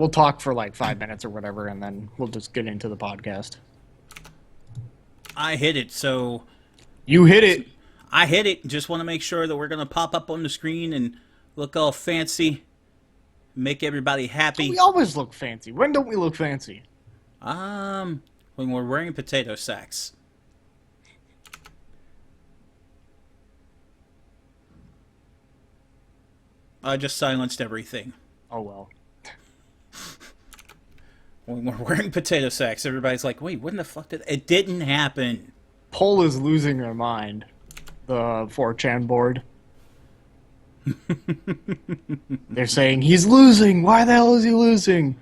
We'll talk for like 5 minutes or whatever, and then we'll just get into the podcast. I hit it, so You hit it. I hit it. Just want to make sure that we're going to pop up on the screen and look all fancy, make everybody happy. We always look fancy. When don't we look fancy? When we're wearing potato sacks. I just silenced everything. Oh well. When we're wearing potato sacks, everybody's like, wait, when the fuck did... It didn't happen. Poll is losing their mind. The 4chan board. They're saying he's losing. Why the hell is he losing?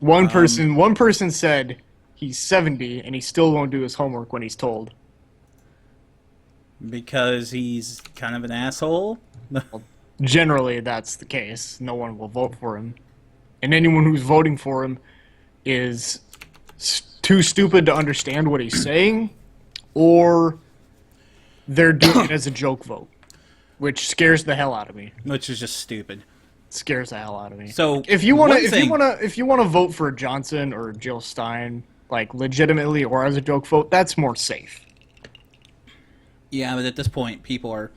One person said he's 70 and he still won't do his homework when he's told. Because he's kind of an asshole? Generally, that's the case. No one will vote for him. And anyone who's voting for him is too stupid to understand what he's saying, or they're doing it as a joke vote, which scares the hell out of me. Which is just stupid. Scares the hell out of me. So if you want to vote for Johnson or Jill Stein, like legitimately or as a joke vote, that's more safe. Yeah, but at this point, people are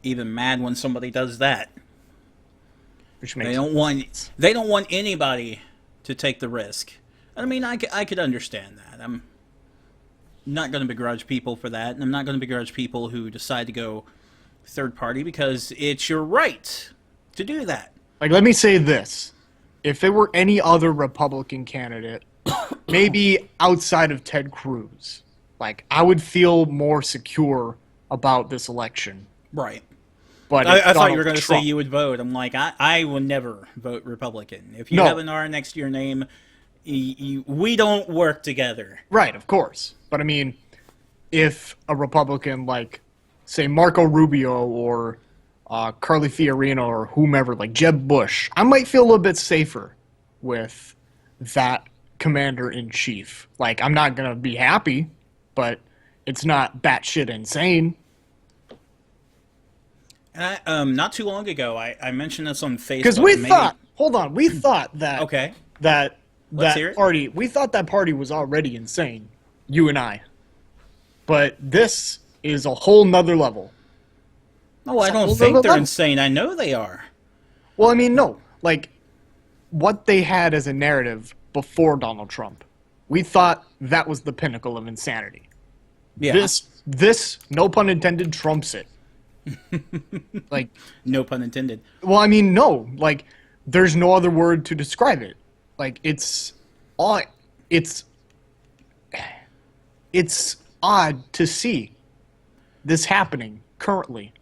even mad when somebody does that. Which makes they don't want anybody to take the risk. I mean, I could understand that. I'm not going to begrudge people for that, and I'm not going to begrudge people who decide to go third party because it's your right to do that. Like, let me say this. If it were any other Republican candidate, maybe outside of Ted Cruz, like, I would feel more secure about this election. Right. But I thought you were going to say you would vote. I'm like, I will never vote Republican. If you have an R next to your name, we don't work together. Right, of course. But I mean, if a Republican like, say, Marco Rubio or Carly Fiorina or whomever, like Jeb Bush, I might feel a little bit safer with that commander-in-chief. Like, I'm not going to be happy, but it's not batshit insane. And not too long ago, I mentioned this on Facebook. Because we thought that okay. that Let's hear it. party, we thought that party was already insane, you and I. But this is a whole nother level. No, I don't think they're insane. I know they are. Well, I mean, no. Like, what they had as a narrative before Donald Trump, we thought that was the pinnacle of insanity. Yeah. This, no pun intended, trumps it. Like, no pun intended. well, I mean, no. Like, there's no other word to describe it. Like, it's odd to see this happening currently.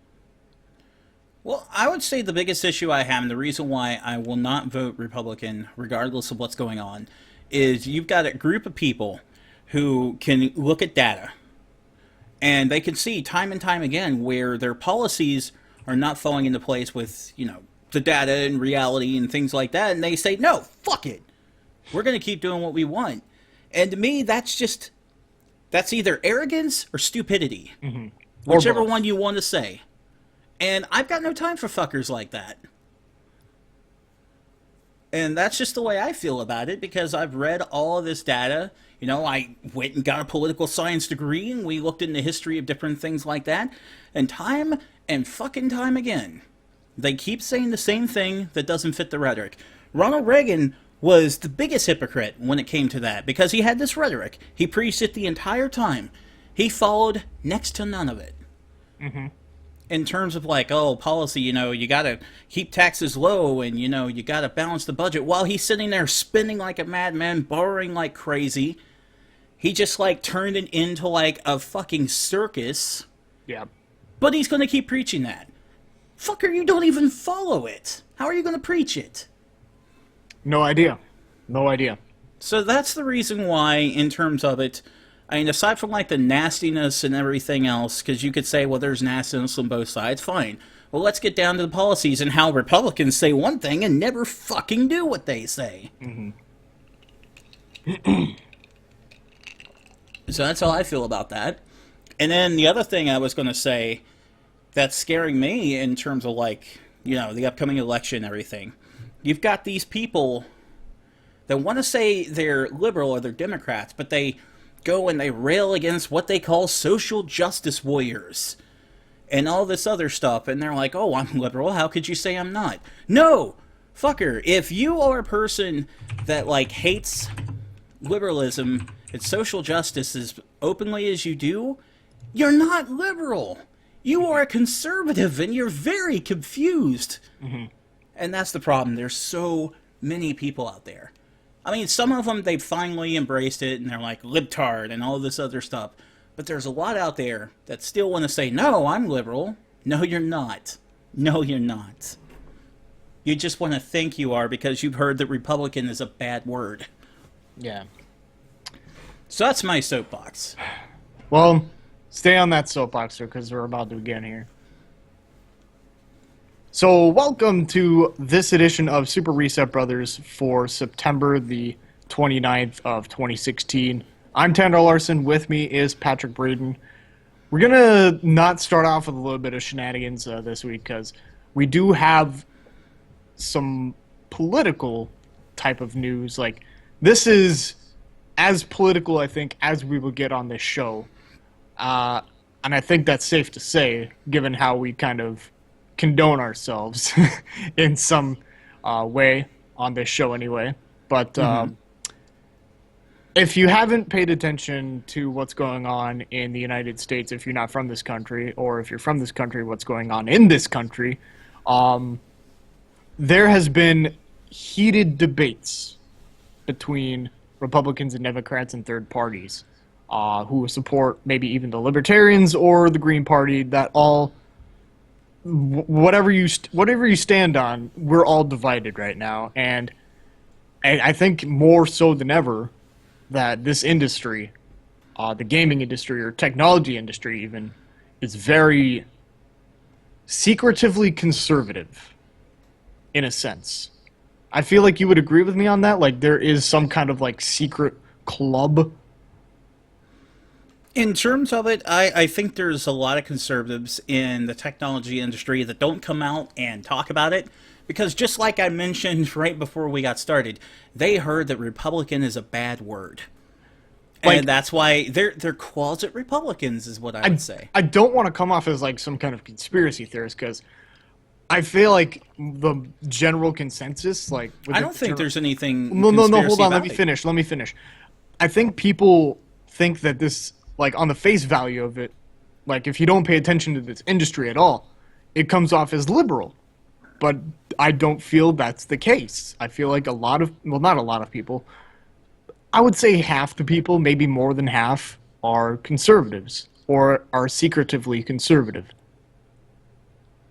Well, I would say the biggest issue I have, and the reason why I will not vote Republican, regardless of what's going on, is you've got a group of people who can look at data, and they can see time and time again where their policies are not falling into place with, the data and reality and things like that, and they say, no, fuck it. We're going to keep doing what we want. And to me, that's either arrogance or stupidity. Mm-hmm. Whichever one you want to say. And I've got no time for fuckers like that. And that's just the way I feel about it, because I've read all of this data. I went and got a political science degree, and we looked into the history of different things like that. And time and fucking time again, they keep saying the same thing that doesn't fit the rhetoric. Ronald Reagan was the biggest hypocrite when it came to that, because he had this rhetoric. He preached it the entire time. He followed next to none of it. Mm-hmm. In terms of policy, you gotta keep taxes low and, you gotta balance the budget. While he's sitting there spending like a madman, borrowing like crazy, he just turned it into a fucking circus. Yeah. But he's gonna keep preaching that. Fucker, you don't even follow it. How are you gonna preach it? No idea. So that's the reason why, in terms of it, I mean, aside from the nastiness and everything else, because you could say, well, there's nastiness on both sides, fine. Well, let's get down to the policies and how Republicans say one thing and never fucking do what they say. Mm-hmm. So that's how I feel about that. And then the other thing I was going to say that's scaring me in terms of the upcoming election and everything. You've got these people that want to say they're liberal or they're Democrats, but they go and they rail against what they call social justice warriors and all this other stuff, and they're like, oh, I'm liberal, how could you say I'm not? No! Fucker, if you are a person that, like, hates liberalism and social justice as openly as you do, you're not liberal. You are a conservative, and you're very confused. And that's the problem. There's so many people out there. I mean, some of them, they've finally embraced it, and they're like, libtard and all this other stuff. But there's a lot out there that still want to say, no, I'm liberal. No, you're not. No, you're not. You just want to think you are because you've heard that Republican is a bad word. Yeah. So that's my soapbox. Well, stay on that soapbox, because we're about to begin here. So, welcome to this edition of Super Reset Brothers for September the 29th of 2016. I'm Tanner Larson. With me is Patrick Braden. We're going to not start off with a little bit of shenanigans this week, because we do have some political type of news. Like, this is as political, I think, as we will get on this show. And I think that's safe to say, given how we kind of condone ourselves in some way on this show anyway. But if you haven't paid attention to what's going on in the United States, if you're not from this country, or if you're from this country, what's going on in this country, there has been heated debates between Republicans and Democrats and third parties who support maybe even the Libertarians or the Green Party, that all whatever you stand on, we're all divided right now. And I think more so than ever that this industry, the gaming industry or technology industry even, is very secretively conservative in a sense. I feel like you would agree with me on that. Like, there is some kind of like secret club. In terms of it, I think there's a lot of conservatives in the technology industry that don't come out and talk about it, because just like I mentioned right before we got started, they heard that Republican is a bad word. Like, and that's why they're closet Republicans is what I would say. I don't want to come off as like some kind of conspiracy theorist, because I feel like the general consensus, like, I don't think there's anything. No, hold on. Let about me it. finish. I think people think that this, like, on the face value of it, like, if you don't pay attention to this industry at all, it comes off as liberal. But I don't feel that's the case. I feel like not a lot of people, I would say half the people, maybe more than half, are conservatives or are secretively conservative.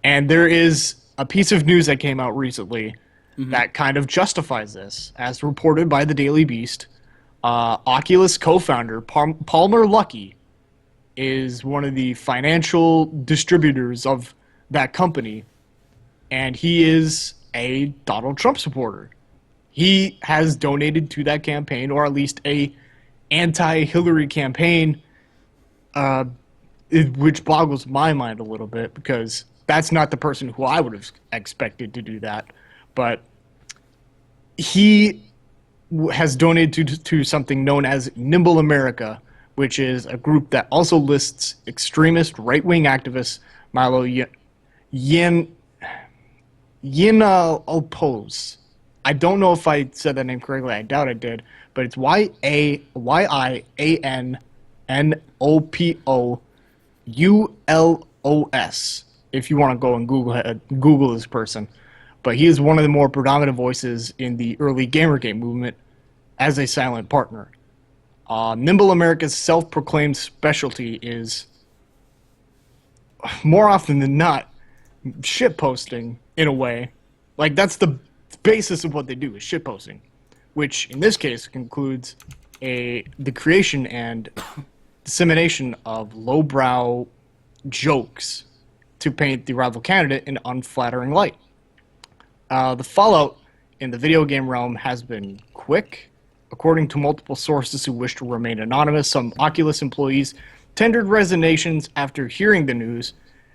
And there is a piece of news that came out recently that kind of justifies this. As reported by the Daily Beast, Oculus co-founder Palmer Luckey is one of the financial distributors of that company, and he is a Donald Trump supporter. He has donated to that campaign, or at least a anti-Hillary campaign, which boggles my mind a little bit, because that's not the person who I would have expected to do that. But he has donated to something known as Nimble America, which is a group that also lists extremist right-wing activist Milo Yiannopoulos. I don't know if I said that name correctly. I doubt I did. But it's Yiannopoulos. If you want to go and Google this person. But he is one of the more predominant voices in the early Gamergate movement as a silent partner. Nimble America's self-proclaimed specialty is, more often than not, shitposting, in a way. Like, that's the basis of what they do, is shitposting. Which, in this case, includes the creation and dissemination of lowbrow jokes to paint the rival candidate in unflattering light. The fallout in the video game realm has been quick. According to multiple sources who wish to remain anonymous, some Oculus employees tendered resignations after hearing the news,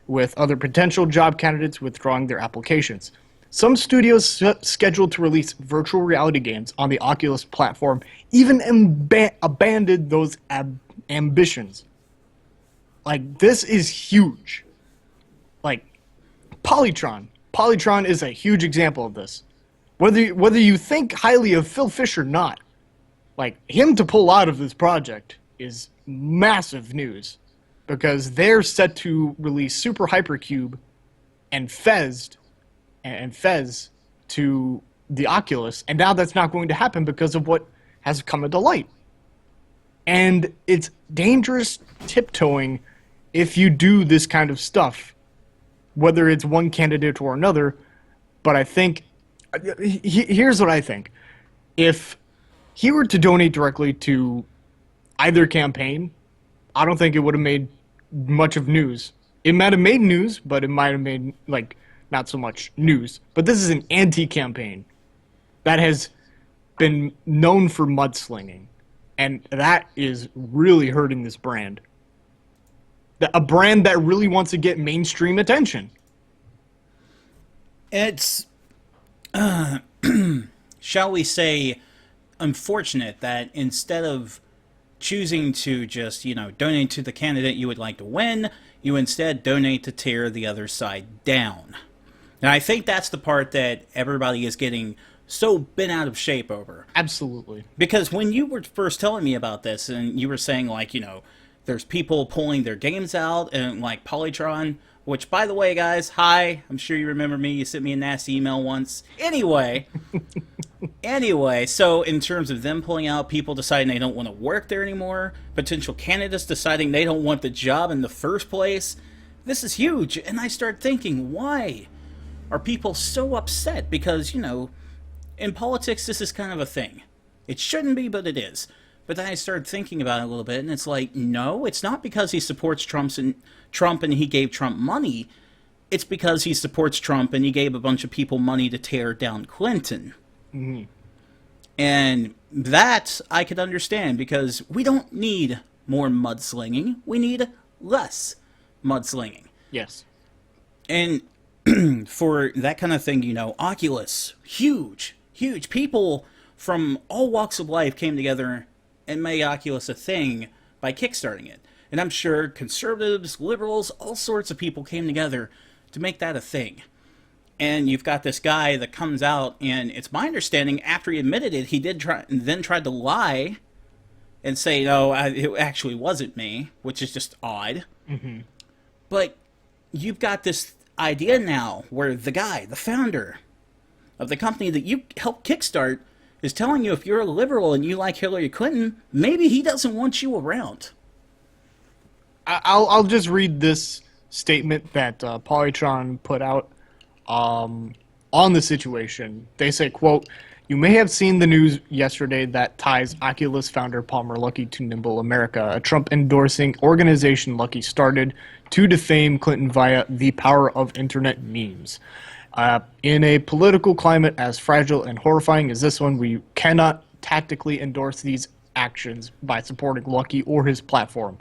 with other potential job candidates withdrawing their applications. Some studios scheduled to release virtual reality games on the Oculus platform even abandoned those ambitions. Like, this is huge. Like, Polytron. Polytron is a huge example of this. Whether you think highly of Phil Fish or not, like, him to pull out of this project is massive news because they're set to release Super Hypercube and Fez to the Oculus, and now that's not going to happen because of what has come into light. And it's dangerous tiptoeing if you do this kind of stuff, whether it's one candidate or another. But I think, here's what I think. If he were to donate directly to either campaign, I don't think it would have made much of news. It might have made news, but it might have made, like, not so much news. But this is an anti-campaign that has been known for mudslinging, and that is really hurting this brand. A brand that really wants to get mainstream attention. It's, shall we say, unfortunate that instead of choosing to just, donate to the candidate you would like to win, you instead donate to tear the other side down. And I think that's the part that everybody is getting so bent out of shape over. Absolutely. Because when you were first telling me about this, and you were saying, like, there's people pulling their games out, and like Polytron, which, by the way, guys, hi, I'm sure you remember me. You sent me a nasty email once. Anyway, so in terms of them pulling out, people deciding they don't want to work there anymore, potential candidates deciding they don't want the job in the first place, this is huge. And I start thinking, why are people so upset? Because, in politics, this is kind of a thing. It shouldn't be, but it is. But then I started thinking about it a little bit, and it's like, no, it's not because he supports Trump and he gave Trump money. It's because he supports Trump and he gave a bunch of people money to tear down Clinton. Mm-hmm. And that I could understand, because we don't need more mudslinging. We need less mudslinging. Yes. And for that kind of thing, Oculus, huge. People from all walks of life came together and made Oculus a thing by kickstarting it. And I'm sure conservatives, liberals, all sorts of people came together to make that a thing. And you've got this guy that comes out, and it's my understanding, after he admitted it, he did tried to lie and say, no, it actually wasn't me, which is just odd. Mm-hmm. But you've got this idea now where the guy, the founder of the company that you helped kickstart, is telling you if you're a liberal and you like Hillary Clinton, maybe he doesn't want you around. I'll just read this statement that Polytron put out on the situation. They say, quote, "You may have seen the news yesterday that ties Oculus founder Palmer Luckey to Nimble America, a Trump-endorsing organization Luckey started to defame Clinton via the power of internet memes. In a political climate as fragile and horrifying as this one, we cannot tactically endorse these actions by supporting Luckey or his platform.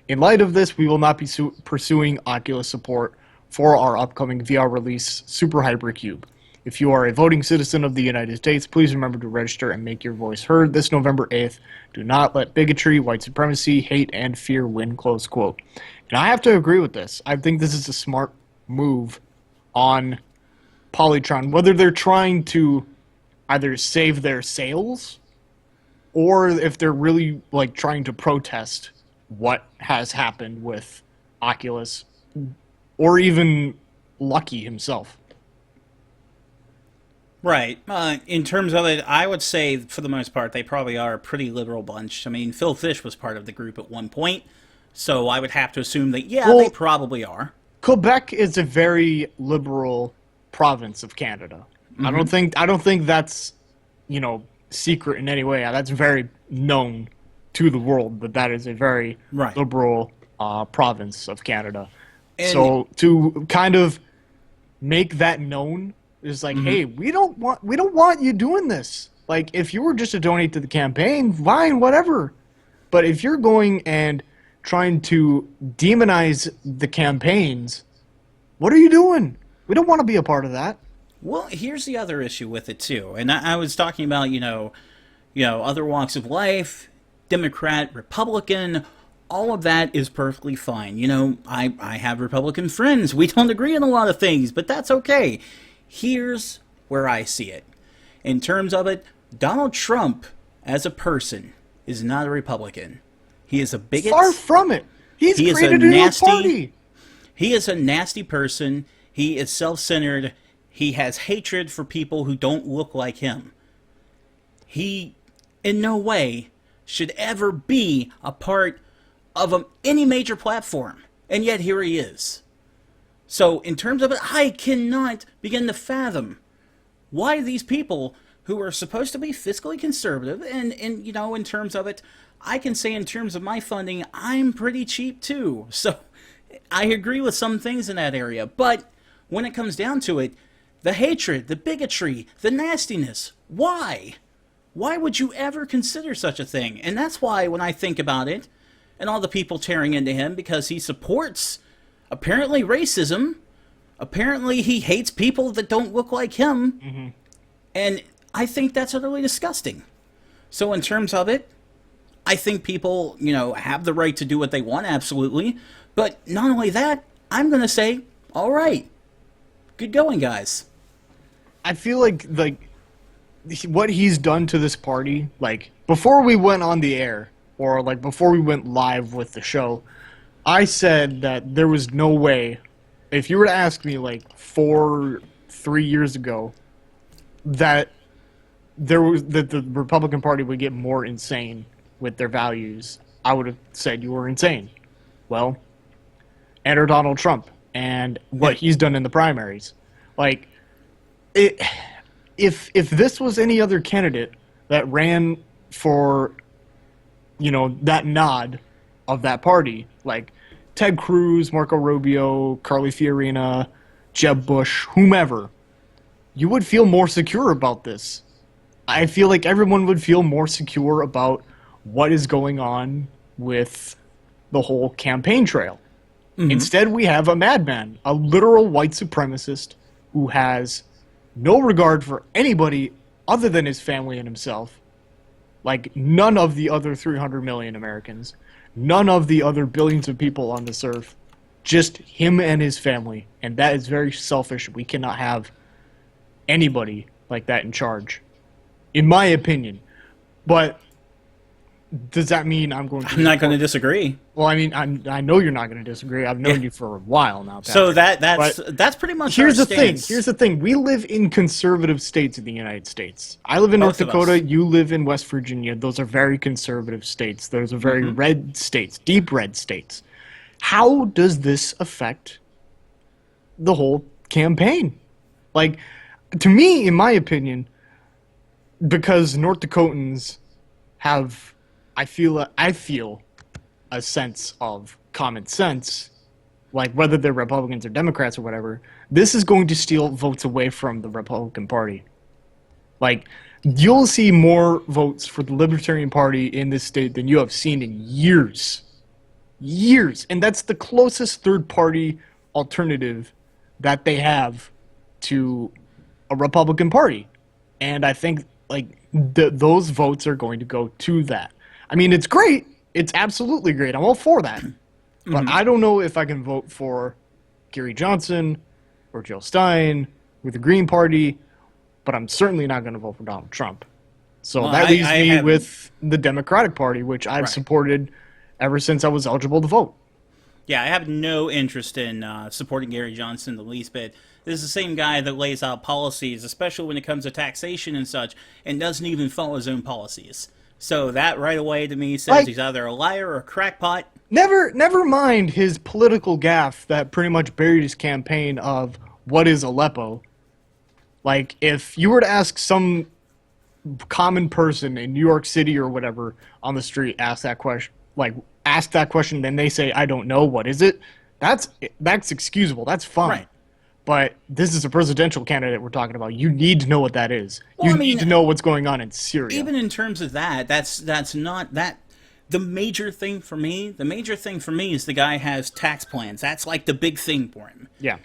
In light of this, we will not be pursuing Oculus support for our upcoming VR release, Super Hypercube. If you are a voting citizen of the United States, please remember to register and make your voice heard this November 8th. Do not let bigotry, white supremacy, hate, and fear win," close quote. And I have to agree with this. I think this is a smart move on Polytron, whether they're trying to either save their sales or if they're really like trying to protest what has happened with Oculus or even Luckey himself. Right. In terms of it, I would say, for the most part, they probably are a pretty liberal bunch. I mean, Phil Fish was part of the group at one point, so I would have to assume that, they probably are. Quebec is a very liberal province of Canada. Mm-hmm. I don't think that's, secret in any way. That's very known to the world that is a very liberal province of Canada. And so to kind of make that known is like, hey, we don't want you doing this. Like, if you were just to donate to the campaign, fine, whatever. But if you're going and trying to demonize the campaigns, what are you doing? We don't want to be a part of that. Well, here's the other issue with it too, and I was talking about other walks of life, Democrat, Republican, all of that is perfectly fine. I have Republican friends. We don't agree on a lot of things, but that's okay. Here's where I see it. In terms of it, Donald Trump, as a person, is not a Republican. He is a bigot. Far from it. He's He is created a a new nasty- party. He is a nasty person. He is self-centered. He has hatred for people who don't look like him. He, in no way, should ever be a part of any major platform. And yet here he is. So in terms of it, I cannot begin to fathom why these people who are supposed to be fiscally conservative, and in terms of it, I can say in terms of my funding, I'm pretty cheap too. So I agree with some things in that area. But when it comes down to it, the hatred, the bigotry, the nastiness, why? Why would you ever consider such a thing? And that's why when I think about it, and all the people tearing into him because he supports, apparently, racism, apparently he hates people that don't look like him, and I think that's utterly disgusting. So in terms of it, I think people, have the right to do what they want, absolutely. But not only that, I'm going to say, all right, good going, guys. I feel like what he's done to this party, like before we went on the air or like before we went live with the show, I said that there was no way, if you were to ask me like 3 years ago, that the Republican Party would get more insane with their values, I would have said you were insane. Well, enter Donald Trump and what he's done in the primaries. Like, if this was any other candidate that ran for, that nod of that party, like Ted Cruz, Marco Rubio, Carly Fiorina, Jeb Bush, whomever, you would feel more secure about this. I feel like everyone would feel more secure about what is going on with the whole campaign trail. Instead, we have a madman, a literal white supremacist who has no regard for anybody other than his family and himself. Like none of the other 300 million Americans, none of the other billions of people on this earth, just him and his family. And that is very selfish. We cannot have anybody like that in charge, in my opinion. But does that mean I'm going to... I'm not going to disagree. Well, I mean, I know you're not going to disagree. I've known you for a while now, Patrick. So that's pretty much Here's our the thing. stance. Here's the thing. We live in conservative states in the United States. I live in North Both of Dakota. us. You live in West Virginia. Those are very conservative states. Those are very red states, deep red states. How does this affect the whole campaign? Like, to me, in my opinion, because North Dakotans have, I feel a sense of common sense, like whether they're Republicans or Democrats or whatever, this is going to steal votes away from the Republican Party. Like, you'll see more votes for the Libertarian Party in this state than you have seen in years. Years. And that's the closest third-party alternative that they have to a Republican Party. And I think, like, those votes are going to go to that. I mean, it's great. It's absolutely great. I'm all for that. But I don't know if I can vote for Gary Johnson or Jill Stein with the Green Party, but I'm certainly not going to vote for Donald Trump. So Well, that leaves me have- with the Democratic Party, which I've Right. supported ever since I was eligible to vote. Yeah, I have no interest in supporting Gary Johnson the least bit. This is the same guy that lays out policies, especially when it comes to taxation and such, and doesn't even follow his own policies. So that right away to me says Like- he's either a liar or a crackpot. Never mind his political gaffe that pretty much buried his campaign of what is Aleppo. Like, if you were to ask some common person in New York City or whatever on the street, ask that question, then they say, I don't know, what is it? That's excusable. That's fine. Right. But this is a presidential candidate we're talking about. You need to know what that is. Well, You I mean, need to know what's going on in Syria. Even in terms of that, that's not that. The major thing for me is the guy has tax plans. That's like the big thing for him. Yeah.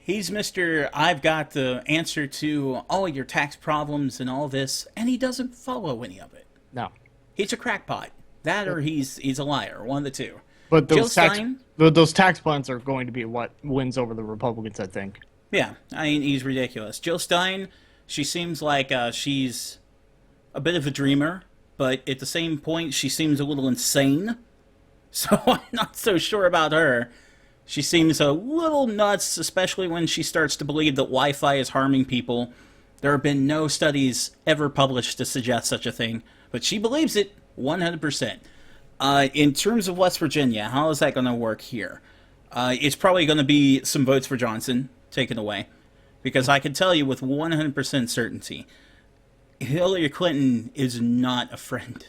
He's Mr. I've got the answer to all your tax problems and all this, and he doesn't follow any of it. No. He's a crackpot. That or he's a liar, one of the two. But Jill those tax plans are going to be what wins over the Republicans, I think. Yeah, I mean, he's ridiculous. Jill Stein, she seems like she's a bit of a dreamer, but at the same point, she seems a little insane. So I'm not so sure about her. She seems a little nuts, especially when she starts to believe that Wi-Fi is harming people. There have been no studies ever published to suggest such a thing, but she believes it 100%. In terms of West Virginia, how is that going to work here? It's probably going to be some votes for Johnson taken away, because I can tell you with 100% certainty, Hillary Clinton is not a friend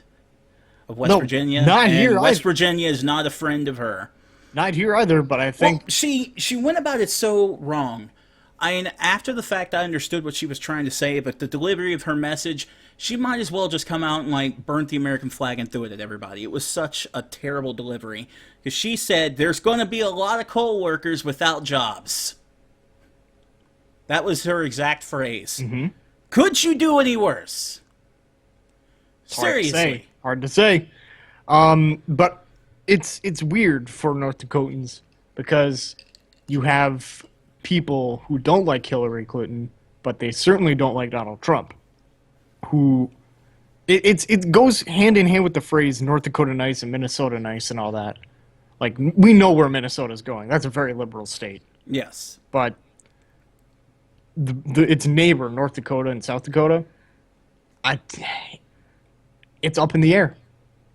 of West Virginia. Not here. West Virginia is not a friend of her. Not here either, but I think she went about it so wrong. I mean, after the fact, I understood what she was trying to say, but the delivery of her message, she might as well just come out and, like, burnt the American flag and threw it at everybody. It was such a terrible delivery. Because she said, there's going to be a lot of coal workers without jobs. That was her exact phrase. Mm-hmm. Could you do any worse? Seriously. Hard to say. But it's weird for North Dakotans because you have people who don't like Hillary Clinton, but they certainly don't like Donald Trump. Who it goes hand in hand with the phrase North Dakota nice and Minnesota nice and all that. Like, we know where Minnesota's going. That's a very liberal state. Yes. But its neighbor, North Dakota and South Dakota, it's up in the air.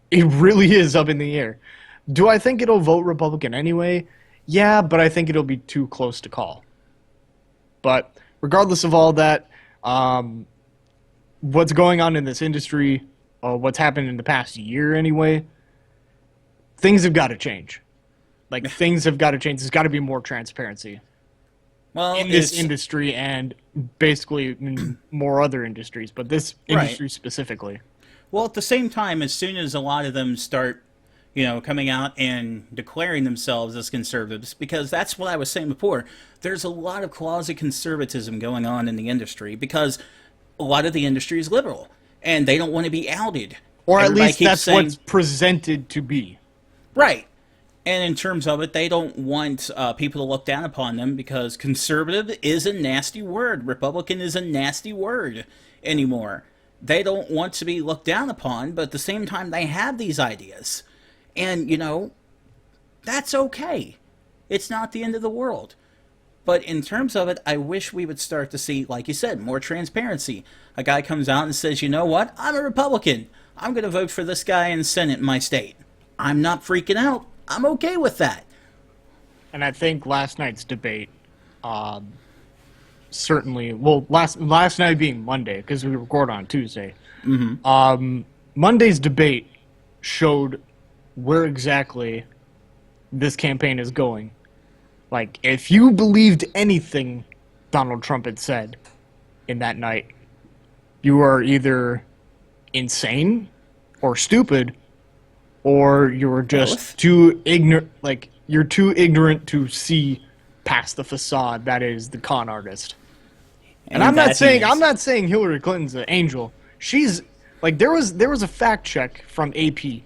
It really is up in the air. Do I think it'll vote Republican anyway? Yeah, but I think it'll be too close to call. But regardless of all that, what's going on in this industry, what's happened in the past year anyway, things have got to change. Like, things have got to change. There's got to be more transparency in this industry and basically in more other industries, but this industry specifically. Well, at the same time, as soon as a lot of them start, coming out and declaring themselves as conservatives, because that's what I was saying before, there's a lot of closet conservatism going on in the industry because a lot of the industry is liberal and they don't want to be outed. Or at least that's what's presented to be. Right. And in terms of it, they don't want people to look down upon them because conservative is a nasty word. Republican is a nasty word anymore. They don't want to be looked down upon, but at the same time, they have these ideas. And, that's okay. It's not the end of the world. But in terms of it, I wish we would start to see, like you said, more transparency. A guy comes out and says, you know what? I'm a Republican. I'm going to vote for this guy in Senate in my state. I'm not freaking out. I'm okay with that. And I think last night's debate, certainly, well, last night being Monday, because we record on Tuesday, Monday's debate showed where exactly this campaign is going. Like, if you believed anything Donald Trump had said in that night, you are either insane or stupid, or you're just too ignorant. Like, you're too ignorant to see past the facade that is the con artist. And I'm not saying Hillary Clinton's an angel. She's like, there was a fact check from AP.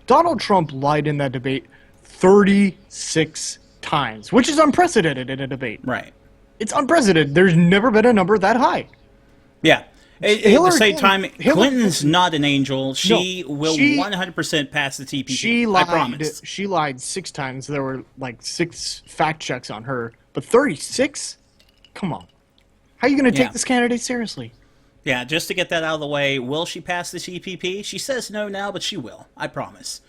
Donald Trump lied in that debate 36 times, which is unprecedented in a debate. Right. It's unprecedented. There's never been a number that high. Yeah. At the same time, Clinton's not an angel. She will 100% pass the TPP. I promise. She lied 6 times. There were like 6 fact checks on her. But 36? Come on. How are you going to take this candidate seriously? Yeah, just to get that out of the way, will she pass the TPP? She says no now, but she will. I promise.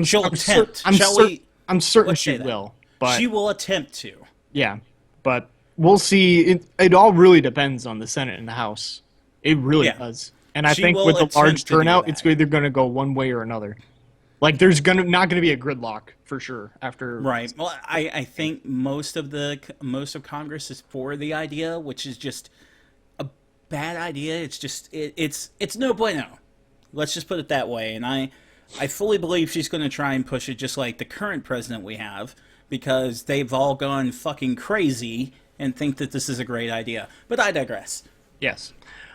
She'll attempt. I'm certain she will. But she will attempt to. Yeah, but we'll see. It all really depends on the Senate and the House. It really does. And I think with a large turnout, it's either going to go one way or another. Like, there's not going to be a gridlock for sure after. Right. Well, I think most of Congress is for the idea, which is just a bad idea. It's just it's no bueno. Let's just put it that way. And I fully believe she's going to try and push it just like the current president we have, because they've all gone fucking crazy and think that this is a great idea. But I digress. Yes.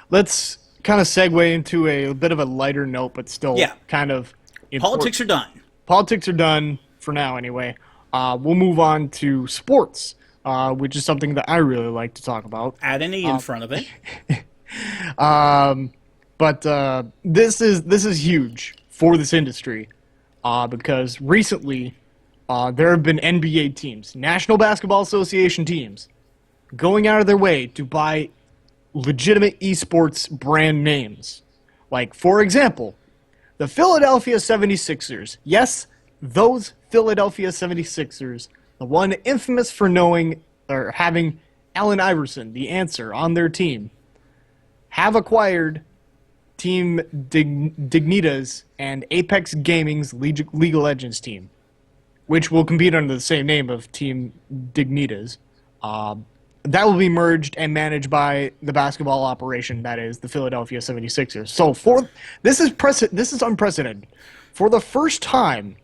Let's kind of segue into a bit of a lighter note, but still Yeah. kind of important. Politics are done. Politics are done for now, anyway. We'll move on to sports, which is something that I really like to talk about. Add an E in front of it. But this is huge for this industry because recently there have been NBA teams, National Basketball Association teams, going out of their way to buy legitimate esports brand names. Like, for example, the Philadelphia 76ers. Yes, those Philadelphia 76ers, the one infamous for knowing or having Allen Iverson, the answer, on their team, have acquired Team Dignitas and Apex Gaming's League of Legends team, which will compete under the same name of Team Dignitas. That will be merged and managed by the basketball operation that is the Philadelphia 76ers. So this is unprecedented. For the first time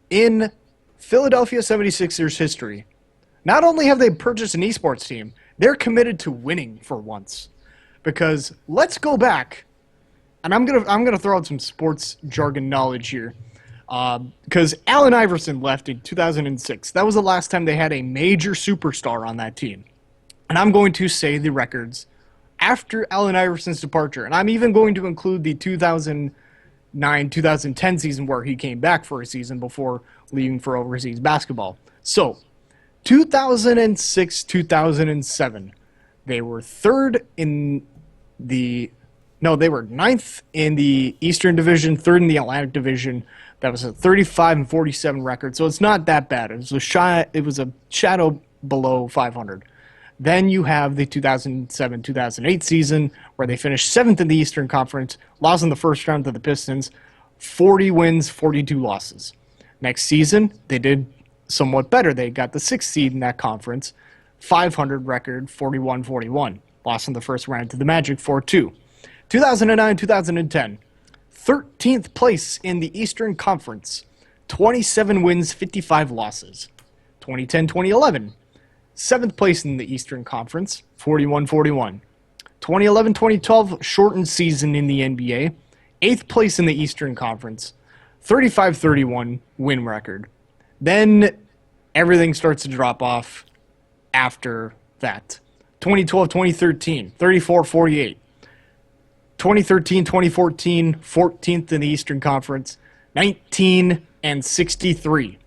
in Philadelphia 76ers history, not only have they purchased an esports team, they're committed to winning for once. Because let's go back, and I'm gonna throw out some sports jargon knowledge here. Because Allen Iverson left in 2006. That was the last time they had a major superstar on that team. And I'm going to say the records after Allen Iverson's departure. And I'm even going to include the 2009-2010 season where he came back for a season before leaving for overseas basketball. So, 2006-2007, they were they were ninth in the Eastern Division, third in the Atlantic Division. That was a 35-47 record, so it's not that bad. It was a shadow below 500. Then you have the 2007-2008 season where they finished 7th in the Eastern Conference, lost in the first round to the Pistons, 40 wins, 42 losses. Next season, they did somewhat better. They got the 6th seed in that conference, 500 record, 41-41. Lost in the first round to the Magic, 4-2. 2009-2010, 13th place in the Eastern Conference, 27 wins, 55 losses. 2010-2011, 7th place in the Eastern Conference, 41-41. 2011-2012, shortened season in the NBA, 8th place in the Eastern Conference, 35-31 win record. Then everything starts to drop off after that. 2012-2013, 34-48. 2013-2014, 14th in the Eastern Conference, 19-63.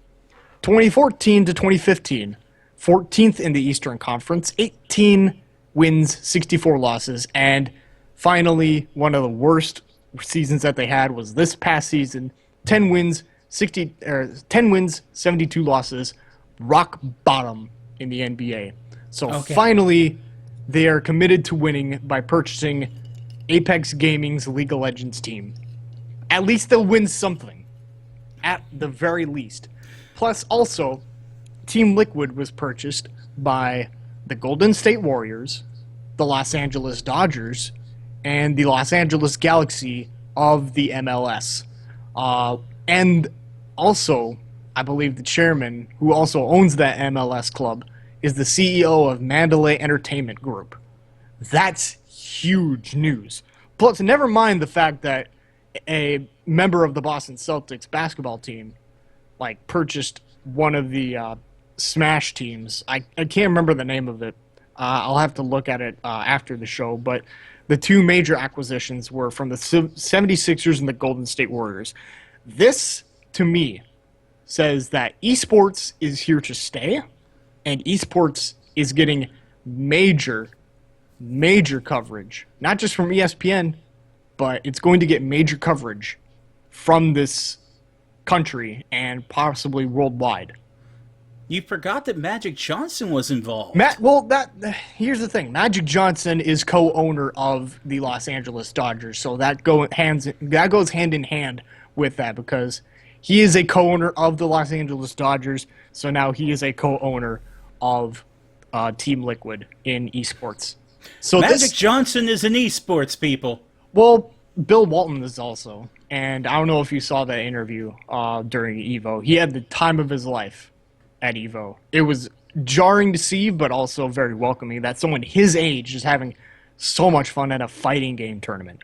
2014-2015, 14th in the Eastern Conference, 18 wins, 64 losses, and finally, one of the worst seasons that they had was this past season, 10 wins, 72 losses, rock bottom in the NBA. So finally, they are committed to winning by purchasing Apex Gaming's League of Legends team. At least they'll win something. At the very least. Plus, also, Team Liquid was purchased by the Golden State Warriors, the Los Angeles Dodgers, and the Los Angeles Galaxy of the MLS. And also, I believe the chairman, who also owns that MLS club, is the CEO of Mandalay Entertainment Group. That's huge news. Plus, never mind the fact that a member of the Boston Celtics basketball team purchased one of the Smash teams. I can't remember the name of it. I'll have to look at it after the show, but the two major acquisitions were from the 76ers and the Golden State Warriors. This, to me, says that esports is here to stay, and esports is getting major coverage, not just from ESPN, but it's going to get major coverage from this country and possibly worldwide. You forgot that Magic Johnson was involved. Here's the thing. Magic Johnson is co-owner of the Los Angeles Dodgers, so that goes hand in hand with that because he is a co-owner of the Los Angeles Dodgers, so now he is a co-owner of Team Liquid in esports. So Magic Johnson is an esports, people. Well, Bill Walton is also, and I don't know if you saw that interview during EVO. He had the time of his life at EVO. It was jarring to see, but also very welcoming that someone his age is having so much fun at a fighting game tournament.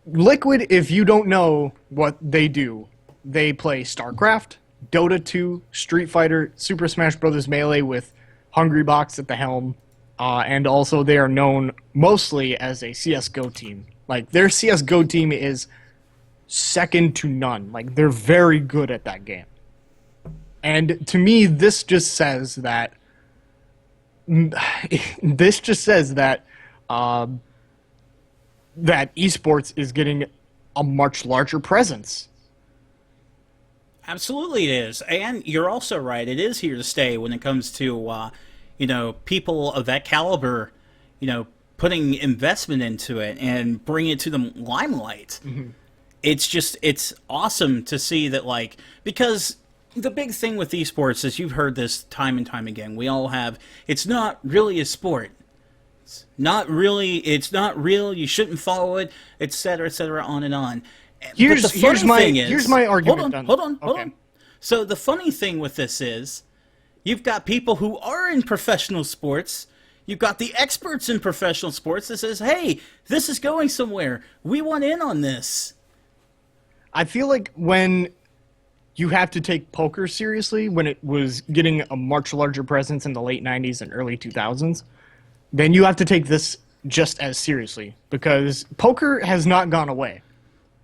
Liquid, if you don't know what they do, they play StarCraft, Dota 2, Street Fighter, Super Smash Bros. Melee with Hungrybox at the helm, and also they are known mostly as a CSGO team. Like, their CSGO team is second to none. Like, they're very good at that game. And to me, this just says that that esports is getting a much larger presence. Absolutely, it is, and you're also right. It is here to stay when it comes to, people of that caliber, putting investment into it and bringing it to the limelight. Mm-hmm. It's awesome to see that, like, because the big thing with esports is, you've heard this time and time again. We all have. It's not really a sport. It's not real. You shouldn't follow it, etc., on and on. Here's my argument. Hold on. So the funny thing with this is, you've got people who are in professional sports. You've got the experts in professional sports that says, "Hey, this is going somewhere. We want in on this." I feel like when you have to take poker seriously, when it was getting a much larger presence in the late 90s and early 2000s, then you have to take this just as seriously, because poker has not gone away.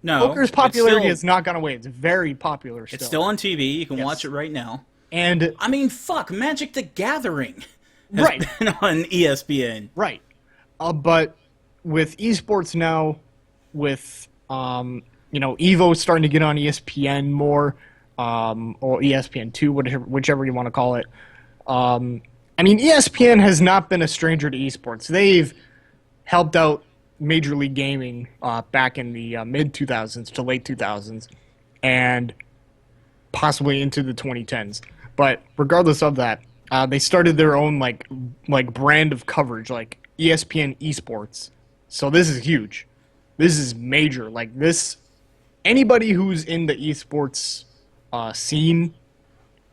No, poker's popularity has not gone away. It's very popular still. It's still on TV. You can watch it right now. And I mean, fuck, Magic the Gathering has right. been on ESPN. Right. But with esports now, with Evo starting to get on ESPN more, or ESPN2, whichever you want to call it. ESPN has not been a stranger to esports. They've helped out Major League Gaming back in the mid-2000s to late 2000s, and possibly into the 2010s. But regardless of that, they started their own like brand of coverage, like ESPN Esports. So this is huge. This is major. Like, this, anybody who's in the esports scene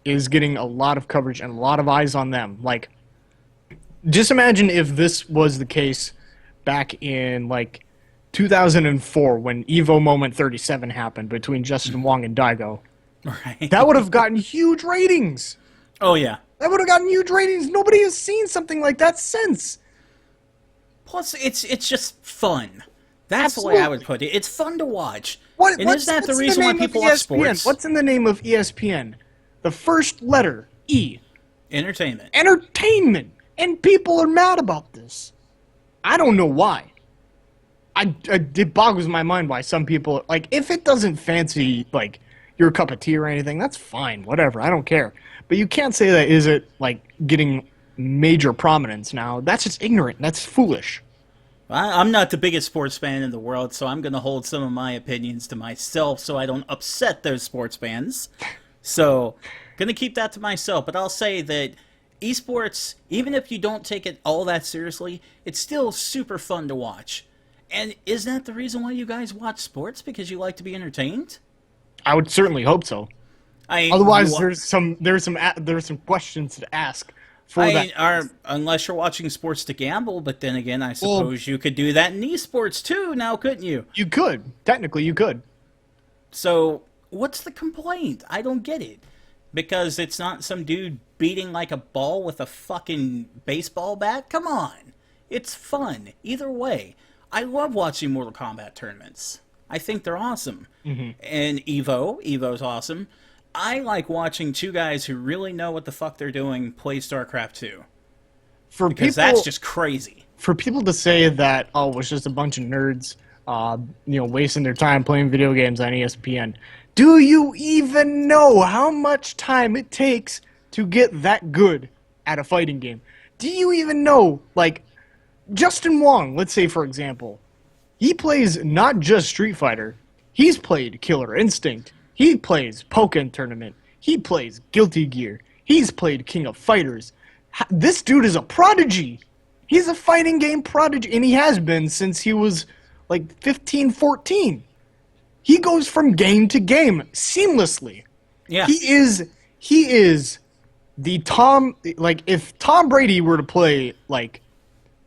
is getting a lot of coverage and a lot of eyes on them. Like, just imagine if this was the case back in 2004 when Evo Moment 37 happened between Justin Wong and Daigo. Right. That would have gotten huge ratings. Oh yeah. That would have gotten huge ratings. Nobody has seen something like that since. Plus, it's just fun. That's Absolutely. the way I would put it. It's fun to watch. What's that the reason why people watch sports? What's in the name of ESPN? The first letter, E. Entertainment. Entertainment. And people are mad about this. I don't know why. It boggles my mind why some people, like, if it doesn't fancy, like, your cup of tea or anything, that's fine, whatever, I don't care. But you can't say that is it, like, getting major prominence now. That's just ignorant. That's foolish. I'm not the biggest sports fan in the world, so I'm going to hold some of my opinions to myself so I don't upset those sports fans. So, going to keep that to myself. But I'll say that esports, even if you don't take it all that seriously, it's still super fun to watch. And isn't that the reason why you guys watch sports? Because you like to be entertained? I would certainly hope so. Otherwise, there's some questions to ask. Unless you're watching sports to gamble, but then again, I suppose you could do that in esports too, now couldn't you? You could. Technically, you could. So, what's the complaint? I don't get it. Because it's not some dude beating like a ball with a fucking baseball bat? Come on. It's fun. Either way. I love watching Mortal Kombat tournaments. I think they're awesome. Mm-hmm. And Evo's awesome. I like watching two guys who really know what the fuck they're doing play StarCraft 2. Because that's just crazy. For people to say that, oh, it's just a bunch of nerds, wasting their time playing video games on ESPN. Do you even know how much time it takes to get that good at a fighting game? Do you even know, like, Justin Wong, let's say, for example, he plays not just Street Fighter, he's played Killer Instinct, he plays Pokken Tournament, he plays Guilty Gear, he's played King of Fighters. This dude is a prodigy. He's a fighting game prodigy, and he has been since he was, like, 15, 14. He goes from game to game seamlessly. Yeah. He is if Tom Brady were to play like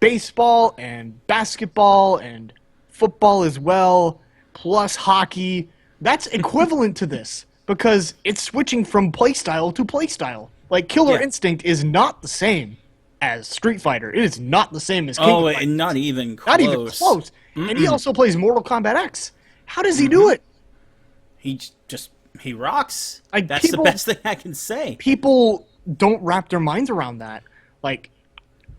baseball and basketball and football as well, plus hockey, that's equivalent to this because it's switching from playstyle to playstyle. Like Killer Yeah. Instinct is not the same as Street Fighter. It is not the same as King Oh, of Fighters. and not even close. Not even close. And he also plays Mortal Kombat X. How does he do it? He rocks. Like, That's people- the best thing I can say. People don't wrap their minds around that. Like,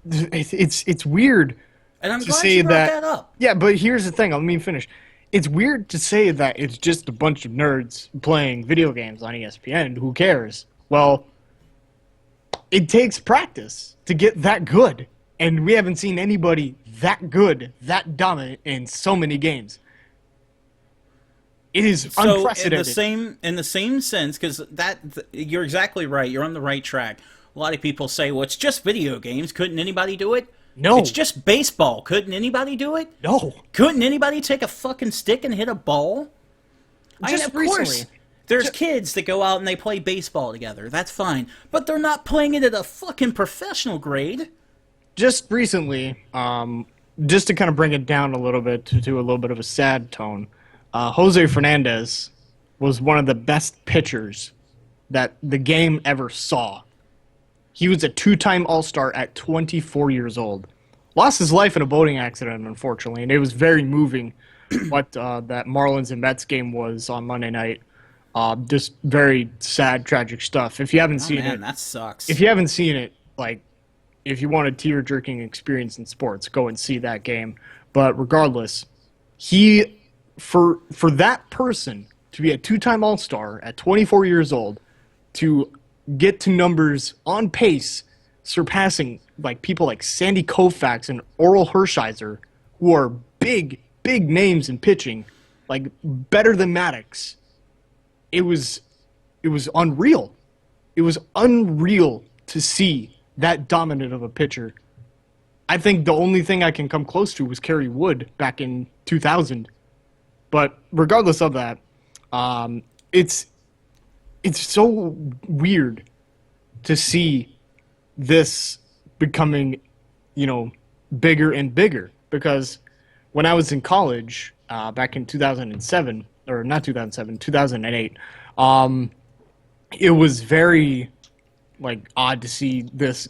it's weird And I'm to glad say you brought that. that up. Yeah, but here's the thing. Let me finish. It's weird to say that it's just a bunch of nerds playing video games on ESPN. Who cares? Well, it takes practice to get that good, and we haven't seen anybody that good, that dominant in so many games. It is So unprecedented. in the same sense, because you're exactly right. You're on the right track. A lot of people say, "Well, it's just video games. Couldn't anybody do it?" No. It's just baseball. Couldn't anybody do it? No. Couldn't anybody take a fucking stick and hit a ball? Just of course, recently. there's kids that go out and they play baseball together. That's fine. But they're not playing it at a fucking professional grade. Just recently, just to kind of bring it down a little bit to a little bit of a sad tone, Jose Fernandez was one of the best pitchers that the game ever saw. He was a two-time All-Star at 24 years old. Lost his life in a boating accident, unfortunately, and it was very moving what that Marlins and Mets game was on Monday night. Just very sad, tragic stuff. If you haven't Oh seen man, it, that sucks. if you haven't seen it, like, if you want a tear-jerking experience in sports, go and see that game. But regardless, for that person to be a two-time All-Star at 24 years old, to get to numbers on pace, surpassing like people like Sandy Koufax and Oral Hershiser, who are big names in pitching, like better than Maddox. It was unreal. It was unreal to see that dominant of a pitcher. I think the only thing I can come close to was Kerry Wood back in 2000. But regardless of that, it's so weird to see this becoming, bigger and bigger. Because when I was in college, back in 2007, or not 2007, 2008, it was very odd to see this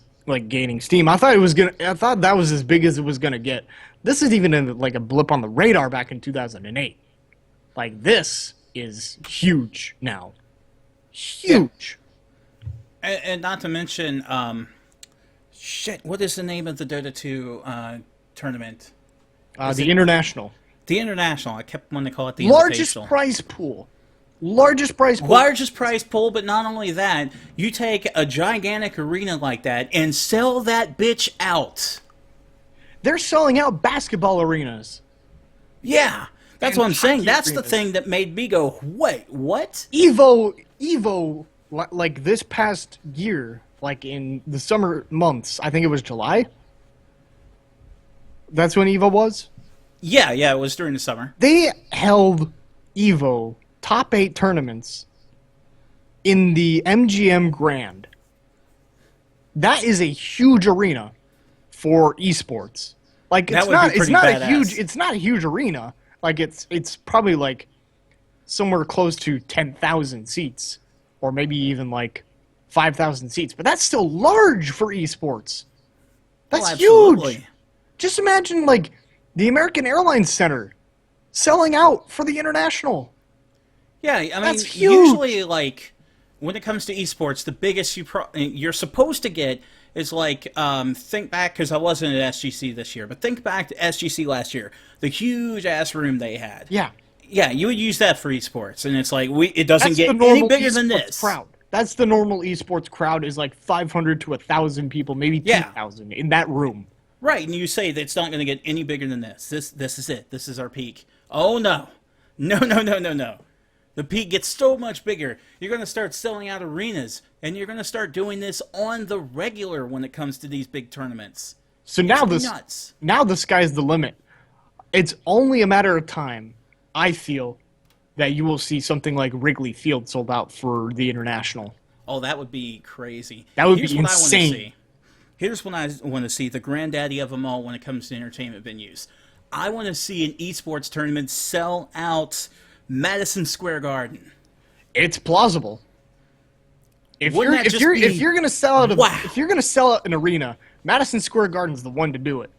gaining steam. I thought that was as big as it was gonna get. This is even a blip on the radar back in 2008. This is huge now. Huge. And not to mention, what is the name of the Dota 2 tournament? The international. The International. I kept wanting to call it the Largest Invitational. prize pool. Largest prize pool. Largest prize pool, but not only that, you take a gigantic arena like that and sell that bitch out. They're selling out basketball arenas. Yeah, that's And what I'm saying. hockey That's the arenas. thing that made me go, wait, what? Evo, this past year, in the summer months, I think it was July. That's when Evo was? Yeah, it was during the summer. They held Evo top 8 tournaments in the MGM Grand. That is a huge arena for esports. That It's would not be it's pretty not badass. a huge it's not a huge arena. It's probably somewhere close to 10,000 seats or maybe even 5,000 seats, but that's still large for esports. That's absolutely. huge. Just imagine the American Airlines Center selling out for the international. Yeah, I mean, That's huge. usually, when it comes to esports, the biggest you're supposed to get is, think back, because I wasn't at SGC this year, but think back to SGC last year. The huge-ass room they had. Yeah. Yeah, you would use that for esports, and it's it doesn't That's get the normal any bigger than esports this. crowd. That's the normal esports crowd is 500 to 1,000 people, maybe Yeah. 2,000 in that room. Right, and you say that it's not going to get any bigger than this. This is it. This is our peak. Oh, no. No. The peak gets so much bigger. You're going to start selling out arenas, and you're going to start doing this on the regular when it comes to these big tournaments. So now Nuts. now the sky's the limit. It's only a matter of time, I feel, that you will see something like Wrigley Field sold out for the international. Oh, that would be crazy. That would Here's be what I want to insane. see. Here's what I want to see, the granddaddy of them all when it comes to entertainment venues. I want to see an esports tournament sell out Madison Square Garden. It's plausible. If Wouldn't you're that if just you're be- if you're gonna sell out Wow. if you're gonna sell out an arena, Madison Square Garden's the one to do it.